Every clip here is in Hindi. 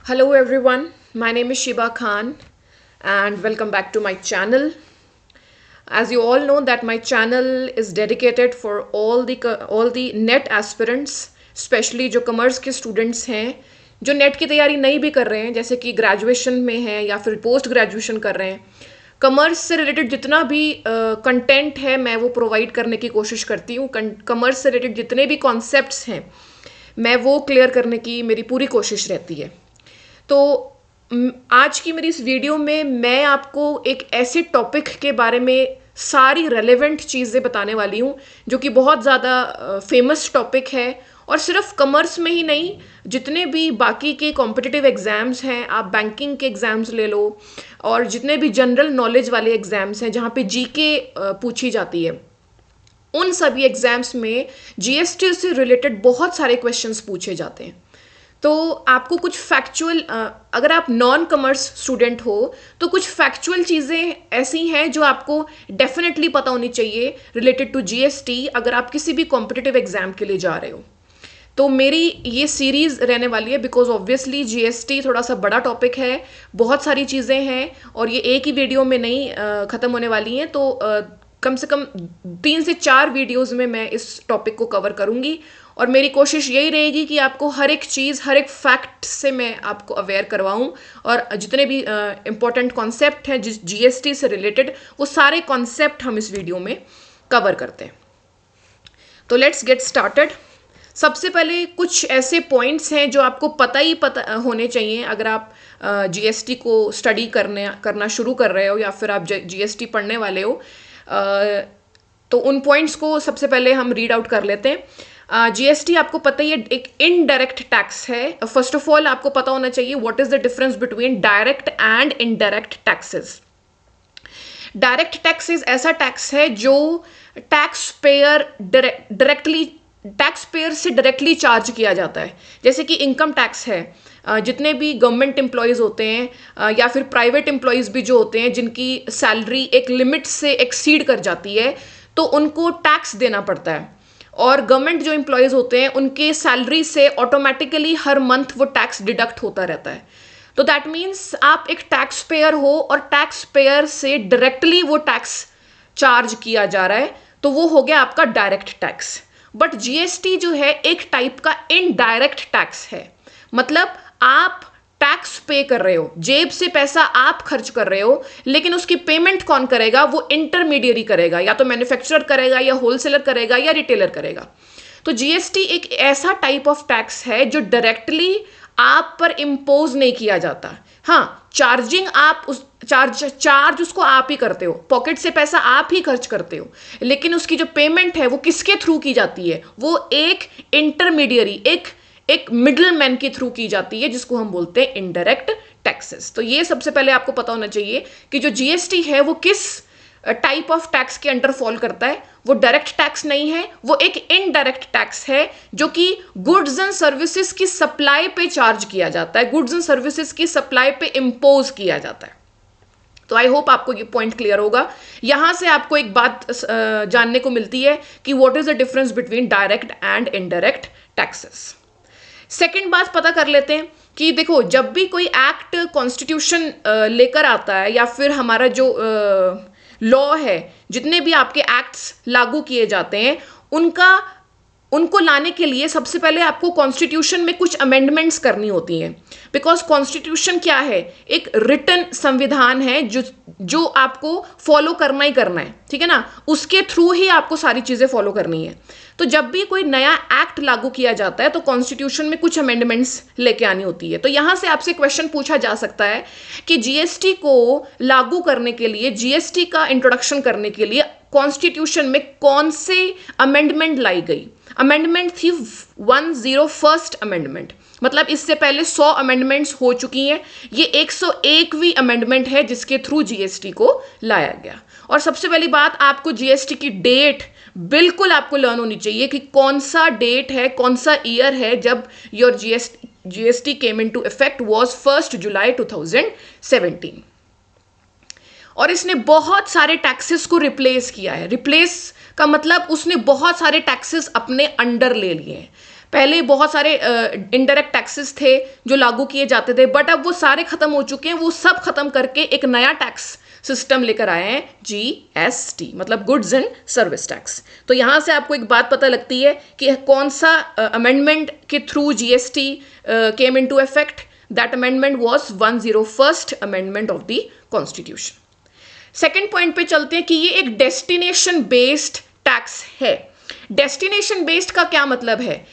Hello everyone, my name is Shiba Khan and welcome back to my channel. As you all know that my channel is dedicated for all the net aspirants, especially जो कॉमर्स के स्टूडेंट्स हैं जो नेट की तैयारी नहीं भी कर रहे हैं, जैसे कि ग्रेजुएशन में हैं या फिर पोस्ट ग्रेजुएशन कर रहे हैं। कॉमर्स से रिलेटेड जितना भी कंटेंट है मैं वो प्रोवाइड करने की कोशिश करती हूँ। कॉमर्स से रिलेटेड जितने भी कॉन्सेप्ट्स हैं मैं वो क्लियर करने की मेरी पूरी कोशिश रहती है। तो आज की मेरी इस वीडियो में मैं आपको एक ऐसे टॉपिक के बारे में सारी रेलेवेंट चीज़ें बताने वाली हूँ जो कि बहुत ज़्यादा फेमस टॉपिक है। और सिर्फ कॉमर्स में ही नहीं, जितने भी बाकी के कॉम्पिटिटिव एग्ज़ाम्स हैं, आप बैंकिंग के एग्ज़ाम्स ले लो और जितने भी जनरल नॉलेज वाले एग्ज़ाम्स हैं जहाँ पे जीके पूछी जाती है, उन सभी एग्ज़ाम्स में जीएसटी से रिलेटेड बहुत सारे क्वेश्चंस पूछे जाते हैं। तो आपको कुछ फैक्चुअल, अगर आप नॉन कॉमर्स स्टूडेंट हो तो कुछ फैक्चुअल चीज़ें ऐसी हैं जो आपको डेफिनेटली पता होनी चाहिए रिलेटेड टू जीएसटी अगर आप किसी भी कॉम्पिटिटिव एग्जाम के लिए जा रहे हो। तो मेरी ये सीरीज़ रहने वाली है बिकॉज ऑब्वियसली जीएसटी थोड़ा सा बड़ा टॉपिक है, बहुत सारी चीज़ें हैं और ये एक ही वीडियो में नहीं ख़त्म होने वाली हैं। तो कम से कम 3 से 4 वीडियोज़ में मैं इस टॉपिक को कवर करूँगी और मेरी कोशिश यही रहेगी कि आपको हर एक चीज़, हर एक फैक्ट से मैं आपको अवेयर करवाऊँ और जितने भी इम्पोर्टेंट कॉन्सेप्ट हैं जिस जीएसटी से रिलेटेड, वो सारे कॉन्सेप्ट हम इस वीडियो में कवर करते हैं। तो लेट्स गेट स्टार्टेड। सबसे पहले कुछ ऐसे पॉइंट्स हैं जो आपको पता होने चाहिए अगर आप जीएसटी को स्टडी करना शुरू कर रहे हो या फिर आप जीएसटी पढ़ने वाले हो। तो उन पॉइंट्स को सबसे पहले हम रीड आउट कर लेते हैं। जीएसटी आपको पता ही है एक इनडायरेक्ट टैक्स है। फर्स्ट ऑफ ऑल आपको पता होना चाहिए what is the difference between direct and indirect taxes. Direct taxes ऐसा टैक्स है जो टैक्स पेयर से डायरेक्टली चार्ज किया जाता है। जैसे कि इनकम टैक्स है, जितने भी गवर्नमेंट एम्प्लॉयज़ होते हैं या फिर प्राइवेट एम्प्लॉयज़ भी जो होते हैं जिनकी सैलरी एक लिमिट से एक्सीड कर जाती है तो उनको टैक्स देना पड़ता है। और गवर्नमेंट जो एम्प्लॉयज़ होते हैं उनके सैलरी से ऑटोमेटिकली हर मंथ वो टैक्स डिडक्ट होता रहता है। तो दैट मीन्स आप एक टैक्स पेयर हो और टैक्स पेयर से डायरेक्टली वो टैक्स चार्ज किया जा रहा है, तो वो हो गया आपका डायरेक्ट टैक्स। बट जीएसटी जो है एक टाइप का इनडायरेक्ट टैक्स है। मतलब आप टैक्स पे कर रहे हो, जेब से पैसा आप खर्च कर रहे हो, लेकिन उसकी पेमेंट कौन करेगा? वो इंटरमीडियरी करेगा, या तो मैन्युफैक्चरर करेगा या होलसेलर करेगा या रिटेलर करेगा। तो जीएसटी एक ऐसा टाइप ऑफ टैक्स है जो डायरेक्टली आप पर इम्पोज नहीं किया जाता। हाँ, चार्जिंग आप उस चार्ज उसको आप ही करते हो, पॉकेट से पैसा आप ही खर्च करते हो, लेकिन उसकी जो पेमेंट है वो किसके थ्रू की जाती है? वो एक इंटरमीडियरी, एक मिडल मैन के थ्रू की जाती है, जिसको हम बोलते हैं इनडायरेक्ट टैक्सेस। तो ये सबसे पहले आपको पता होना चाहिए कि जो जीएसटी है वो किस टाइप ऑफ टैक्स के अंडर फॉल करता है। वो डायरेक्ट टैक्स नहीं है, वो एक इनडायरेक्ट टैक्स है जो कि गुड्स एंड सर्विसेज की सप्लाई पे चार्ज किया जाता है, गुड्स एंड सर्विसेज की सप्लाई पे इम्पोज किया जाता है। तो आई होप आपको ये पॉइंट क्लियर होगा। यहां से आपको एक बात जानने को मिलती है कि what is the difference between direct and indirect taxes. Second बात पता कर लेते हैं कि देखो, जब भी कोई एक्ट कॉन्स्टिट्यूशन लेकर आता है या फिर हमारा जो लॉ है, जितने भी आपके एक्ट्स लागू किए जाते हैं उनको लाने के लिए सबसे पहले आपको कॉन्स्टिट्यूशन में कुछ अमेंडमेंट्स करनी होती हैं। बिकॉज कॉन्स्टिट्यूशन क्या है? एक रिटन संविधान है जो आपको फॉलो करना ही करना है, ठीक है ना? उसके थ्रू ही आपको सारी चीजें फॉलो करनी है। तो जब भी कोई नया एक्ट लागू किया जाता है तो कॉन्स्टिट्यूशन में कुछ अमेंडमेंट्स लेके आनी होती है। तो यहां से आपसे क्वेश्चन पूछा जा सकता है कि जीएसटी को लागू करने के लिए, जीएसटी का इंट्रोडक्शन करने के लिए कॉन्स्टिट्यूशन में कौन से अमेंडमेंट लाई गई? अमेंडमेंट थी 101st अमेंडमेंट। मतलब इससे पहले 100 अमेंडमेंट्स हो चुकी हैं, ये 101वीं अमेंडमेंट है जिसके थ्रू जीएसटी को लाया गया। और सबसे पहली बात, आपको जीएसटी की डेट बिल्कुल आपको लर्न होनी चाहिए कि कौन सा डेट है, कौन सा ईयर है जब your GST came into effect was 1 जुलाई 2017। और इसने बहुत सारे टैक्सेस को रिप्लेस किया है। रिप्लेस का मतलब उसने बहुत सारे टैक्सेस अपने अंडर ले लिए हैं। पहले बहुत सारे इनडायरेक्ट टैक्सेस थे जो लागू किए जाते थे, बट अब वो सारे खत्म हो चुके हैं। वो सब खत्म करके एक नया टैक्स सिस्टम लेकर आए हैं, जीएसटी, मतलब गुड्स एंड सर्विस टैक्स। तो यहां से आपको एक बात पता लगती है कि कौन सा अमेंडमेंट के through GST came into effect. That amendment was 101st amendment of the constitution. Second point पे चलते हैं कि ये एक डेस्टिनेशन बेस्ड टैक्स है। डेस्टिनेशन बेस्ड का क्या मतलब है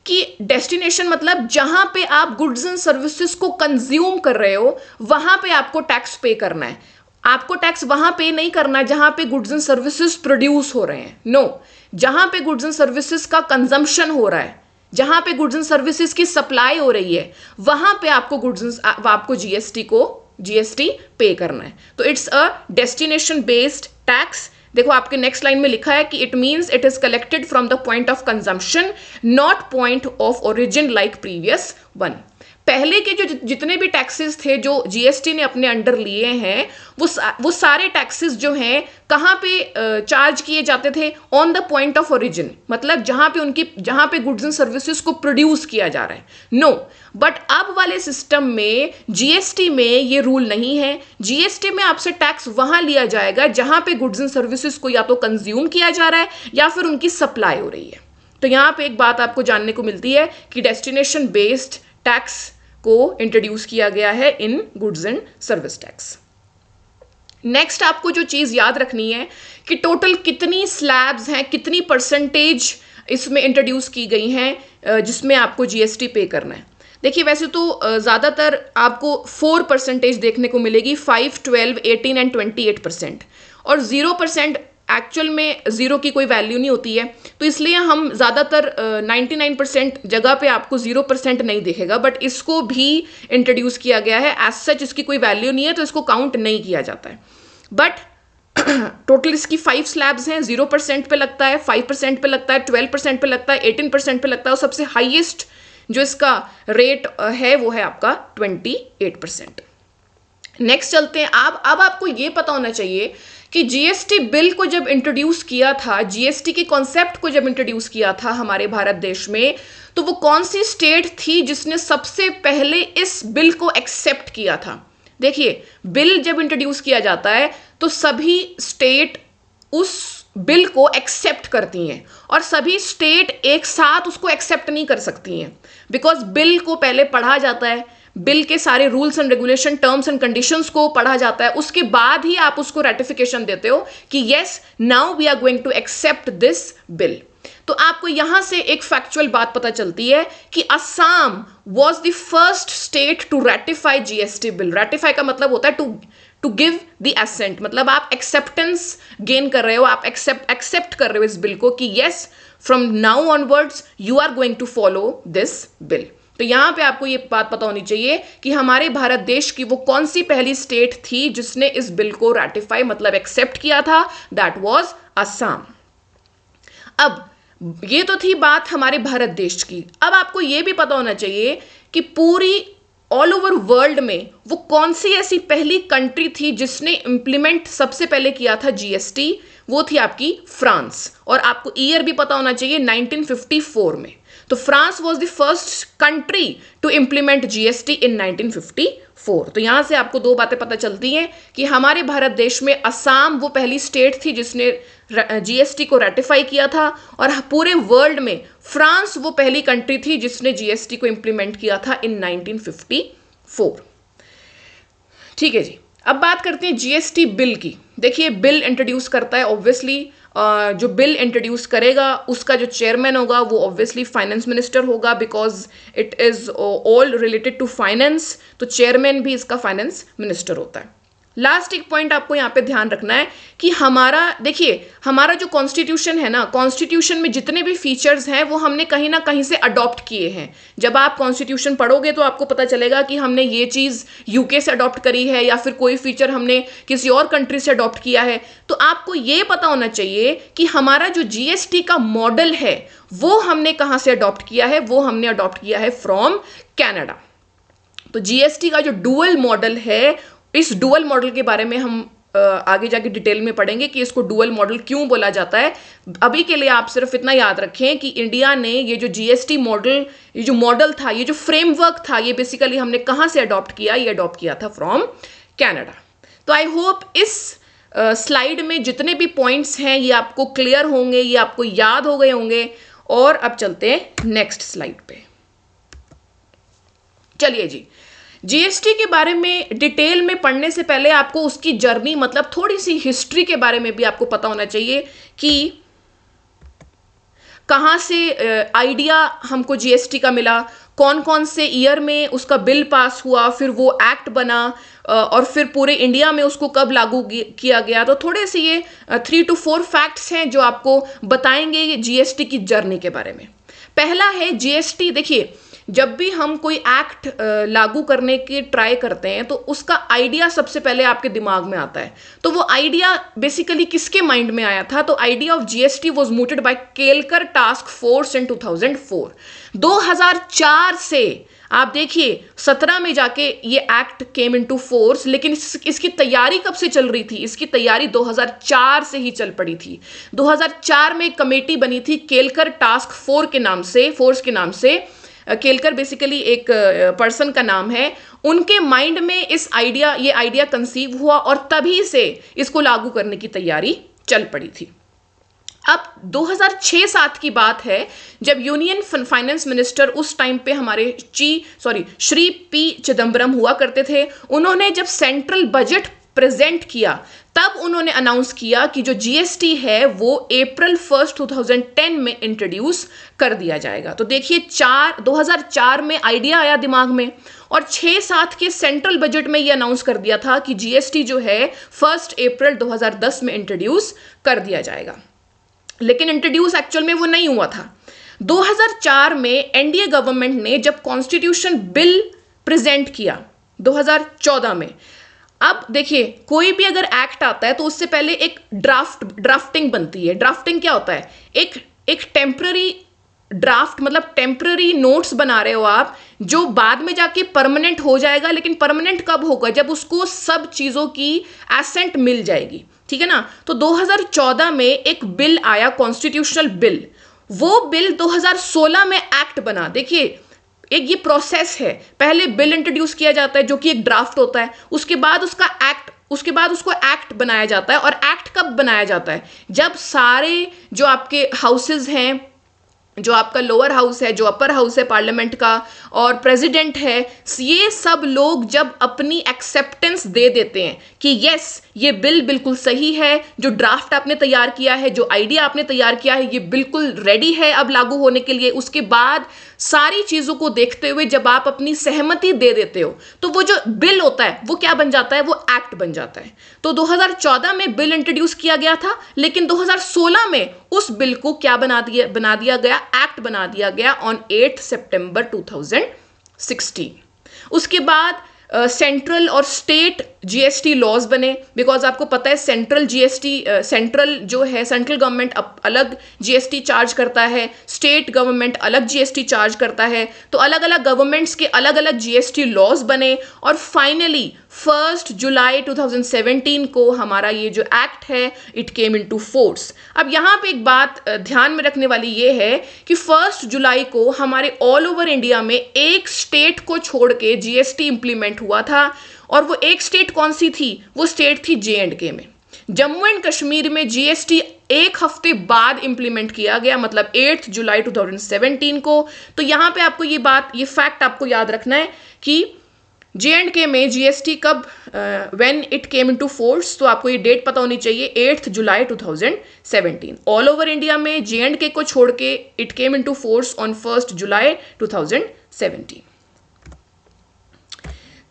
कि डेस्टिनेशन मतलब जहां पे आप गुड्स एंड सर्विसेज को कंज्यूम कर रहे हो वहां पे आपको टैक्स पे करना है। आपको टैक्स वहां पे नहीं करना जहां पे गुड्स एंड सर्विसेज प्रोड्यूस हो रहे हैं, नो, जहां पे गुड्स एंड सर्विसेज का कंजम्पशन हो रहा है, जहां पे गुड्स एंड सर्विसेज की सप्लाई हो रही है, वहां पे आपको जीएसटी पे करना है। तो it's a destination based tax. देखो आपके नेक्स्ट लाइन में लिखा है कि it means it is collected from the point of consumption not point of origin like previous one. पहले के जो जितने भी टैक्सेस थे जो जीएसटी ने अपने अंडर लिए हैं, वो सारे टैक्सेस जो हैं कहाँ पे चार्ज किए जाते थे, on the point of origin, मतलब जहां पे गुड्स एंड सर्विसेज को प्रोड्यूस किया जा रहा है, नो। बट अब वाले सिस्टम में जीएसटी में ये रूल नहीं है। जीएसटी में आपसे टैक्स वहां लिया जाएगा जहां पे गुड्स एंड सर्विसेज को या तो कंज्यूम किया जा रहा है या फिर उनकी सप्लाई हो रही है। तो यहां पे एक बात आपको जानने को मिलती है कि डेस्टिनेशन बेस्ड टैक्स को इंट्रोड्यूस किया गया है in goods and service tax. Next आपको जो चीज याद रखनी है कि टोटल कितनी स्लैब्स हैं, कितनी परसेंटेज इसमें इंट्रोड्यूस की गई हैं जिसमें आपको जीएसटी पे करना है। देखिए वैसे तो ज़्यादातर आपको 4% देखने को मिलेगी, 5, 12, 18 एंड 28%, और 0% एक्चुअल में जीरो की कोई वैल्यू नहीं होती है। तो इसलिए हम ज़्यादातर 99% जगह पे आपको 0% नहीं दिखेगा, बट इसको भी इंट्रोड्यूस किया गया है। एज सच इसकी कोई वैल्यू नहीं है तो इसको काउंट नहीं किया जाता है। बट टोटल इसकी 5 स्लैब्स हैं, 0% पे लगता है, 5% पे लगता है, 12% पे लगता है, 18% पे लगता है, और सबसे हाईएस्ट जो इसका रेट है वो है आपका 28%। नेक्स्ट चलते हैं। अब आपको ये पता होना चाहिए कि जीएसटी बिल को जब इंट्रोड्यूस किया था, जीएसटी के कॉन्सेप्ट को जब इंट्रोड्यूस किया था हमारे भारत देश में, तो वो कौन सी स्टेट थी जिसने सबसे पहले इस बिल को एक्सेप्ट किया था। देखिए बिल जब इंट्रोड्यूस किया जाता है तो सभी स्टेट उस बिल को एक्सेप्ट करती हैं, और सभी स्टेट एक साथ उसको एक्सेप्ट नहीं कर सकती हैं, बिकॉज बिल को पहले पढ़ा जाता है, बिल के सारे rules and regulation, terms and conditions को पढ़ा जाता है, उसके बाद ही आप उसको रेटिफिकेशन देते हो कि yes now we are going to accept this bill. तो आपको यहां से एक फैक्चुअल बात पता चलती है कि Assam was the first state to ratify GST bill. Ratify का मतलब होता है टू गिव द एसेंट, मतलब आप एक्सेप्टेंस गेन कर रहे हो, आप एक्सेप्ट कर रहे हो इस बिल को कि yes from now onwards you are going to follow this bill. तो यहां पे आपको ये बात पता होनी चाहिए कि हमारे भारत देश की वो कौन सी पहली स्टेट थी जिसने इस बिल को रेटिफाई मतलब एक्सेप्ट किया था, दैट वाज असम। अब ये तो थी बात हमारे भारत देश की। अब आपको ये भी पता होना चाहिए कि पूरी ऑल ओवर वर्ल्ड में वो कौन सी ऐसी पहली कंट्री थी जिसने इंप्लीमेंट सबसे पहले किया था जीएसटी, वो थी आपकी फ्रांस। और आपको ईयर भी पता होना चाहिए, 1954 में। तो France was the first country to implement GST in 1954। तो यहां से आपको दो बातें पता चलती हैं कि हमारे भारत देश में असम वो पहली स्टेट थी जिसने जीएसटी को रेटिफाई किया था, और पूरे वर्ल्ड में फ्रांस वो पहली कंट्री थी जिसने जीएसटी को इंप्लीमेंट किया था इन 1954। ठीक है जी, अब बात करते हैं जीएसटी बिल की। देखिए बिल इंट्रोड्यूस करता है, ऑब्वियसली जो बिल इंट्रोड्यूस करेगा उसका जो चेयरमैन होगा वो ऑब्वियसली फाइनेंस मिनिस्टर होगा, because it is all related to finance. तो चेयरमैन भी इसका फाइनेंस मिनिस्टर होता है। लास्ट एक पॉइंट आपको यहाँ पे ध्यान रखना है कि देखिए हमारा जो कॉन्स्टिट्यूशन है ना, कॉन्स्टिट्यूशन में जितने भी फीचर्स हैं वो हमने कहीं ना कहीं से अडॉप्ट किए हैं। जब आप कॉन्स्टिट्यूशन पढ़ोगे तो आपको पता चलेगा कि हमने ये चीज़ यूके से अडॉप्ट करी है या फिर कोई फीचर हमने किसी और कंट्री से अडॉप्ट किया है। तो आपको ये पता होना चाहिए कि हमारा जो जीएसटी का मॉडल है वो हमने कहाँ से अडॉप्ट किया है, वो हमने अडॉप्ट किया है फ्रॉम कैनेडा। तो जीएसटी का जो डुअल मॉडल है, इस डुअल मॉडल के बारे में हम आगे जाके डिटेल में पढ़ेंगे कि इसको डुअल मॉडल क्यों बोला जाता है। अभी के लिए आप सिर्फ इतना याद रखें कि इंडिया ने ये जो जीएसटी मॉडल, ये जो मॉडल था, ये जो फ्रेमवर्क था, ये बेसिकली हमने कहाँ से अडॉप्ट किया? ये अडॉप्ट किया था फ्रॉम कनाडा। तो आई होप इस स्लाइड में जितने भी पॉइंट्स हैं ये आपको क्लियर होंगे, ये आपको याद हो गए होंगे। और अब चलते हैं नेक्स्ट स्लाइड पे। चलिए जी, जीएसटी के बारे में डिटेल में पढ़ने से पहले आपको उसकी जर्नी, मतलब थोड़ी सी हिस्ट्री के बारे में भी आपको पता होना चाहिए कि कहाँ से आइडिया हमको जीएसटी का मिला, कौन कौन से ईयर में उसका बिल पास हुआ, फिर वो एक्ट बना, और फिर पूरे इंडिया में उसको कब लागू किया गया। तो थोड़े से ये 3 to 4 फैक्ट्स हैं जो आपको बताएंगे जीएसटी की जर्नी के बारे में। पहला है जीएसटी। देखिए, जब भी हम कोई एक्ट लागू करने की ट्राई करते हैं तो उसका आइडिया सबसे पहले आपके दिमाग में आता है। तो वो आइडिया बेसिकली किसके माइंड में आया था? तो idea of GST was mooted by Kelkar task force in 2004। 2004 से आप देखिए 17 में जाके ये एक्ट केम इनटू फोर्स, लेकिन इसकी तैयारी कब से चल रही थी? इसकी तैयारी 2004 से ही चल पड़ी थी। 2004 में एक कमेटी बनी थी केलकर टास्क फोर्स के नाम से। केलकर बेसिकली एक पर्सन का नाम है। उनके माइंड में ये आइडिया कंसीव हुआ और तभी से इसको लागू करने की तैयारी चल पड़ी थी। अब 2006-07 की बात है, जब यूनियन फाइनेंस मिनिस्टर उस टाइम पे हमारे श्री पी चिदम्बरम हुआ करते थे। उन्होंने जब सेंट्रल बजट प्रेजेंट किया तब उन्होंने अनाउंस किया कि जो जीएसटी है वो अप्रैल 1 2010 में इंट्रोड्यूस कर दिया जाएगा। तो देखिए 2004 में आइडिया आया दिमाग में और 6-7 के सेंट्रल बजट में ये अनाउंस कर दिया था कि जीएसटी जो है 1 अप्रैल 2010 में इंट्रोड्यूस कर दिया जाएगा। लेकिन इंट्रोड्यूस एक्चुअल में वो नहीं हुआ था। 2004 में एनडीए गवर्नमेंट ने जब कॉन्स्टिट्यूशन बिल प्रेजेंट किया 2014 में, अब देखिए कोई भी अगर एक्ट आता है तो उससे पहले एक ड्राफ्टिंग बनती है। ड्राफ्टिंग क्या होता है? एक टेम्पररी ड्राफ्ट, मतलब टेम्पररी नोट्स बना रहे हो आप, जो बाद में जाके परमानेंट हो जाएगा। लेकिन परमानेंट कब होगा? जब उसको सब चीजों की एसेंट मिल जाएगी, ठीक है ना। तो 2014 में एक बिल आया, कॉन्स्टिट्यूशनल बिल। वो बिल 2016 में एक्ट बना। देखिए एक ये प्रोसेस है, पहले बिल इंट्रोड्यूस किया जाता है जो कि एक ड्राफ्ट होता है, उसके बाद उसको एक्ट बनाया जाता है। और एक्ट कब बनाया जाता है? जब सारे जो आपके हाउसेज हैं, जो आपका लोअर हाउस है, जो अपर हाउस है पार्लियामेंट का, और प्रेसिडेंट है, ये सब लोग जब अपनी एक्सेप्टेंस दे देते हैं कि यस ये बिल बिल्कुल सही है, जो ड्राफ्ट आपने तैयार किया है, जो आइडिया आपने तैयार किया है, ये बिल्कुल रेडी है अब लागू होने के लिए। उसके बाद सारी चीजों को देखते हुए जब आप अपनी सहमति दे देते हो तो वो जो बिल होता है वो क्या बन जाता है? वो एक्ट बन जाता है। तो 2014 में बिल इंट्रोड्यूस किया गया था, लेकिन 2016 में उस बिल को क्या बना दिया गया? एक्ट बना दिया गया ऑन 8 सितंबर 2016। उसके बाद सेंट्रल और स्टेट जीएसटी लॉज बने, बिकॉज आपको पता है सेंट्रल गवर्नमेंट अलग जीएसटी चार्ज करता है, स्टेट गवर्नमेंट अलग जीएसटी चार्ज करता है। तो अलग अलग गवर्नमेंट्स के अलग अलग जीएसटी लॉज बने और फाइनली 1 जुलाई 2017 को हमारा ये जो एक्ट है इट केम इनटू फोर्स। अब यहाँ पे एक बात ध्यान में रखने वाली ये है कि 1 जुलाई को हमारे ऑल ओवर इंडिया में एक स्टेट को छोड़ के जीएसटी इंप्लीमेंट हुआ था, और वो एक स्टेट कौन सी थी? वो स्टेट थी J&K में। जम्मू एंड कश्मीर में जीएसटी एक हफ्ते बाद इंप्लीमेंट किया गया, मतलब 8 जुलाई 2017 को। तो यहाँ पे आपको ये फैक्ट आपको याद रखना है कि J&K में जीएसटी कब, when it came into force, तो आपको ये डेट पता होनी चाहिए, 8 जुलाई 2017। ऑल ओवर इंडिया में J&K को छोड़ के it came into force on 1 जुलाई 2017।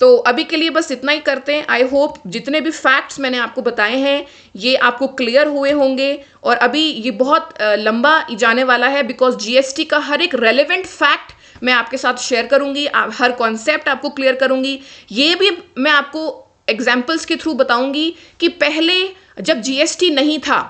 तो अभी के लिए बस इतना ही करते हैं। आई होप जितने भी फैक्ट्स मैंने आपको बताए हैं ये आपको क्लियर हुए होंगे। और अभी ये बहुत लंबा जाने वाला है, बिकॉज जीएसटी का हर एक रेलेवेंट फैक्ट मैं आपके साथ शेयर करूंगी, हर कॉन्सेप्ट आपको क्लियर करूंगी। ये भी मैं आपको एग्जाम्पल्स के थ्रू बताऊंगी कि पहले जब जीएसटी नहीं था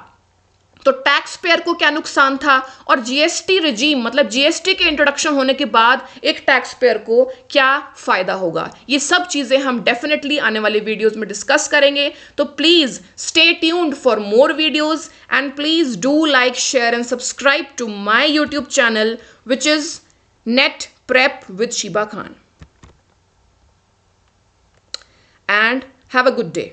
तो टैक्स पेयर को क्या नुकसान था, और जीएसटी रिजीम मतलब जीएसटी के इंट्रोडक्शन होने के बाद एक टैक्स पेयर को क्या फायदा होगा, ये सब चीजें हम डेफिनेटली आने वाले वीडियोस में डिस्कस करेंगे। तो please stay tuned for more videos and please do like, share and subscribe to my YouTube channel which is net prep with Sheeba Khan, and have a good day.